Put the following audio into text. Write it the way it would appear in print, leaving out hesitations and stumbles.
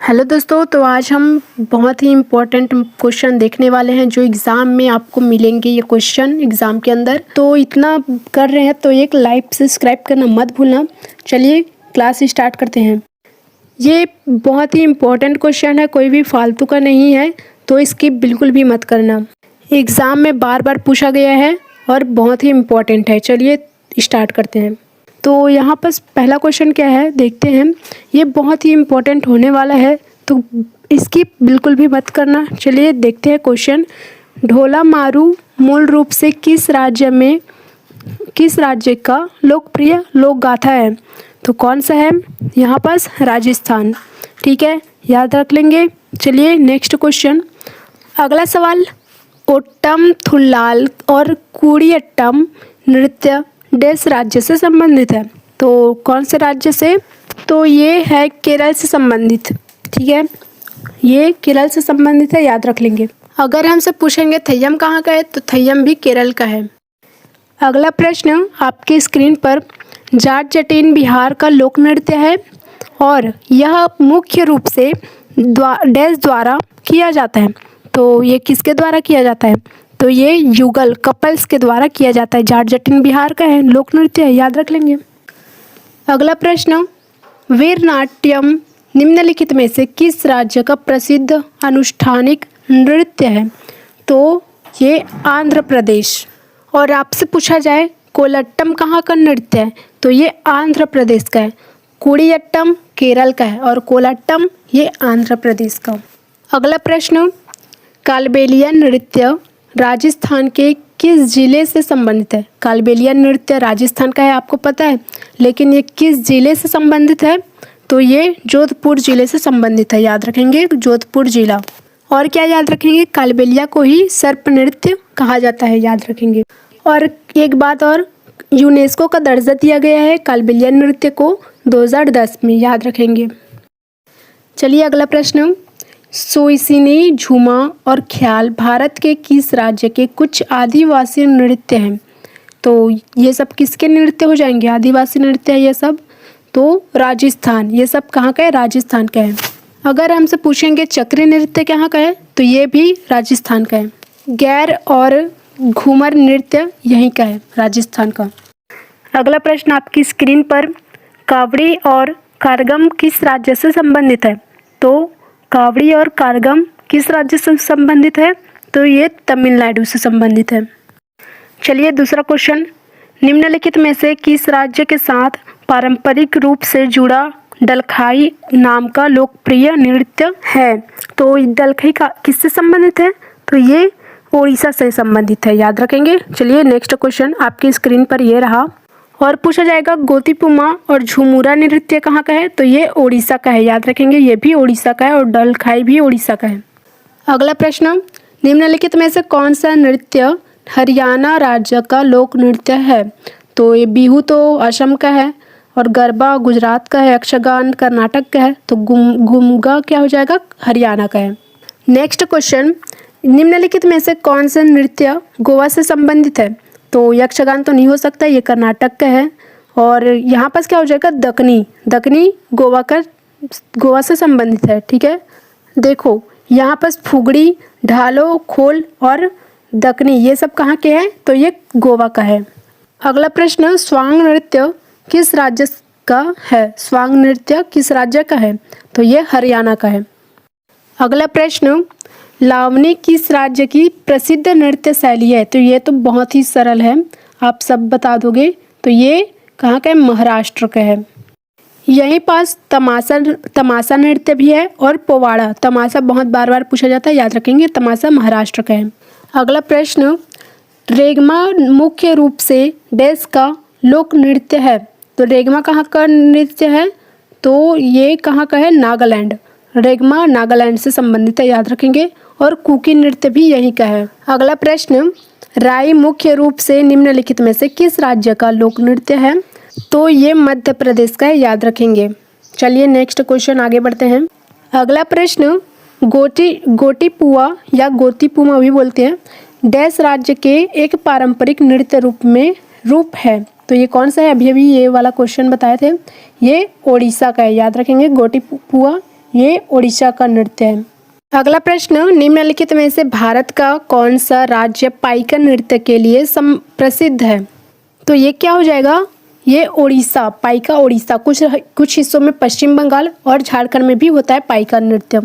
Hello दोस्तों, तो आज हम बहुत ही इम्पोर्टेंट क्वेश्चन देखने वाले हैं जो एग्ज़ाम में आपको मिलेंगे। ये क्वेश्चन एग्ज़ाम के अंदर, तो इतना कर रहे हैं तो एक लाइक सब्सक्राइब करना मत भूलना। चलिए क्लास स्टार्ट करते हैं। ये बहुत ही इम्पोर्टेंट क्वेश्चन है, कोई भी फालतू का नहीं है, तो इसकी बिल्कुल भी मत करना। एग्ज़ाम में बार बार पूछा गया है और बहुत ही इम्पोर्टेंट है। चलिए स्टार्ट करते हैं। तो यहाँ पर पहला क्वेश्चन क्या है देखते हैं। ये बहुत ही इम्पोर्टेंट होने वाला है, तो इसकी बिल्कुल भी मत करना। चलिए देखते हैं क्वेश्चन। ढोला मारू मूल रूप से किस राज्य का लोकप्रिय लोक गाथा है? तो कौन सा है? यहाँ पास राजस्थान। ठीक है, याद रख लेंगे। चलिए नेक्स्ट क्वेश्चन। अगला सवाल, ओट्टम थुल्लाल और कूडियट्टम नृत्य देश राज्य से संबंधित है? तो कौन से राज्य से? तो ये है केरल से संबंधित। ठीक है, ये केरल से संबंधित है, याद रख लेंगे। अगर हमसे पूछेंगे थय्यम कहाँ का है, तो थय्यम भी केरल का है। अगला प्रश्न आपकी स्क्रीन पर, जाट जटिन बिहार का लोक नृत्य है और यह मुख्य रूप से डैश द्वारा किया जाता है। तो ये किसके द्वारा किया जाता है? तो ये युगल कपल्स के द्वारा किया जाता है। जाट जटिन बिहार का है, लोक नृत्य है, याद रख लेंगे। अगला प्रश्न, वीर नाट्यम निम्नलिखित में से किस राज्य का प्रसिद्ध अनुष्ठानिक नृत्य है? तो ये आंध्र प्रदेश। और आपसे पूछा जाए कोलट्टम कहाँ का नृत्य है, तो ये आंध्र प्रदेश का है। कूडियट्टम केरल का है और कोलट्टम ये आंध्र प्रदेश का। अगला प्रश्न, कालबेलिया नृत्य राजस्थान के किस जिले से संबंधित है? कालबेलिया नृत्य राजस्थान का है, आपको पता है, लेकिन ये किस जिले से संबंधित है? तो ये जोधपुर जिले से संबंधित है, याद रखेंगे, जोधपुर जिला। और क्या याद रखेंगे? कालबेलिया को ही सर्प नृत्य कहा जाता है, याद रखेंगे। और एक बात और, यूनेस्को का दर्जा दिया गया है कालबेलिया नृत्य को 2010 में, याद रखेंगे। चलिए अगला प्रश्न, सोइसिनी, झूमा और ख्याल भारत के किस राज्य के कुछ आदिवासी नृत्य हैं? तो ये सब किसके नृत्य हो जाएंगे? आदिवासी नृत्य है ये सब। तो राजस्थान, ये सब कहाँ का है? राजस्थान का है। अगर हमसे पूछेंगे चक्री नृत्य कहाँ का है, तो ये भी राजस्थान का है। गैर और घूमर नृत्य यहीं का है, राजस्थान का। अगला प्रश्न आपकी स्क्रीन पर, कावड़ी और कारगम किस राज्य से संबंधित है? तो कावड़ी और कारगम किस राज्य से संबंधित है? तो ये तमिलनाडु से संबंधित है। चलिए दूसरा क्वेश्चन, निम्नलिखित में से किस राज्य के साथ पारंपरिक रूप से जुड़ा दलखाई नाम का लोकप्रिय नृत्य है? तो दलखाई का किससे संबंधित है? तो ये ओडिशा से संबंधित है, याद रखेंगे। चलिए नेक्स्ट क्वेश्चन आपकी स्क्रीन पर ये रहा। और पूछा जाएगा गोतीपुमा और झुमुरा नृत्य कहाँ का है? तो ये ओडिशा का है, याद रखेंगे, ये भी ओडिशा का है और दलखाई भी ओडिशा का है। अगला प्रश्न, निम्नलिखित में से कौन सा नृत्य हरियाणा राज्य का लोक नृत्य है? तो ये बिहू तो असम का है और गरबा गुजरात का है, यक्षगान कर्नाटक का है, तो गुमगा क्या हो जाएगा? हरियाणा का है। नेक्स्ट क्वेश्चन, निम्नलिखित में से कौन सा नृत्य गोवा से संबंधित है? तो यक्षगान तो नहीं हो सकता, ये कर्नाटक का है। और यहाँ पास क्या हो जाएगा? दक्कनी। दक्कनी गोवा से संबंधित है। ठीक है, देखो यहाँ पास फुगड़ी, ढालो, खोल और दक्कनी ये सब कहाँ के हैं? तो ये गोवा का है। अगला प्रश्न, स्वांग नृत्य किस राज्य का है? स्वांग नृत्य किस राज्य का है? तो ये हरियाणा का है। अगला प्रश्न, लावनी किस राज्य की प्रसिद्ध नृत्य शैली है? तो ये तो बहुत ही सरल है, आप सब बता दोगे। तो ये कहाँ का है? महाराष्ट्र का है। यहीं पास तमाशा नृत्य भी है और पोवाड़ा। तमाशा बहुत बार बार पूछा जाता है, याद रखेंगे, तमाशा महाराष्ट्र का है। अगला प्रश्न, रेगमा मुख्य रूप से देश का लोक नृत्य है? तो रेगमा कहाँ का नृत्य है? तो ये कहाँ का है? नागालैंड। रेगमा नागालैंड से संबंधित है, याद रखेंगे। और कुकी नृत्य भी यहीं का है। अगला प्रश्न, राई मुख्य रूप से निम्नलिखित में से किस राज्य का लोक नृत्य है? तो ये मध्य प्रदेश का है, याद रखेंगे। चलिए नेक्स्ट क्वेश्चन आगे बढ़ते हैं। अगला प्रश्न, गोटीपुआ या गोतीपुमा भी बोलते हैं, डैश राज्य के एक पारंपरिक नृत्य रूप है? तो ये कौन सा है? अभी अभी ये वाला क्वेश्चन बताए थे, ये ओडिशा का है, याद रखेंगे। गोटीपुआ ये उड़ीसा का नृत्य है। अगला प्रश्न, निम्नलिखित में से भारत का कौन सा राज्य पाइका नृत्य के लिए प्रसिद्ध है? तो ये क्या हो जाएगा? ये उड़ीसा, पाइका उड़ीसा। कुछ हिस्सों में पश्चिम बंगाल और झारखंड में भी होता है पाइका नृत्य।